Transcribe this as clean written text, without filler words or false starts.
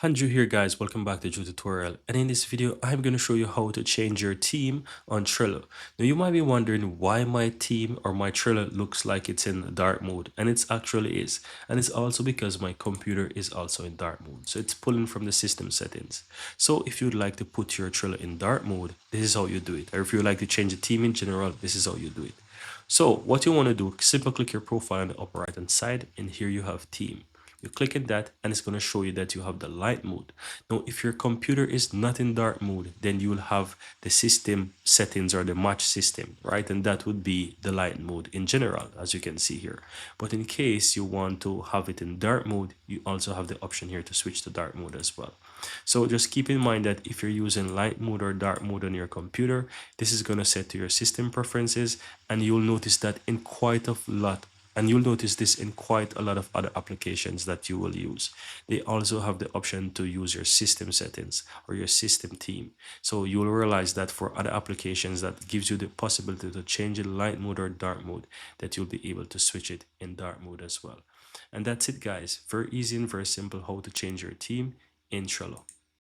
Andrew here guys, welcome back to the tutorial, and in this video I'm going to show you how to change your theme on Trello. Now you might be wondering why my theme or my Trello looks like it's in dark mode, and it actually is, and it's also because my computer is also in dark mode, so it's pulling from the system settings. So if you'd like to put your Trello in dark mode, this is how you do it, or if you'd like to change the theme in general, this is how you do it. So what you want to do, simply click your profile on the upper right hand side, and here you have theme. You click on that and it's going to show you that you have the light mode. Now, if your computer is not in dark mode, then you will have the system settings or the match system, right? And that would be the light mode in general, as you can see here. But in case you want to have it in dark mode, you also have the option here to switch to dark mode as well. So just keep in mind that if you're using light mode or dark mode on your computer, this is going to set to your system preferences, and you'll notice that in quite a lot and you'll notice this in quite a lot of other applications that you will use. They also have the option to use your system settings or your system theme. So you'll realize that for other applications that gives you the possibility to change it light mode or dark mode, that you'll be able to switch it in dark mode as well. And that's it guys. Very easy and very simple how to change your theme in Trello.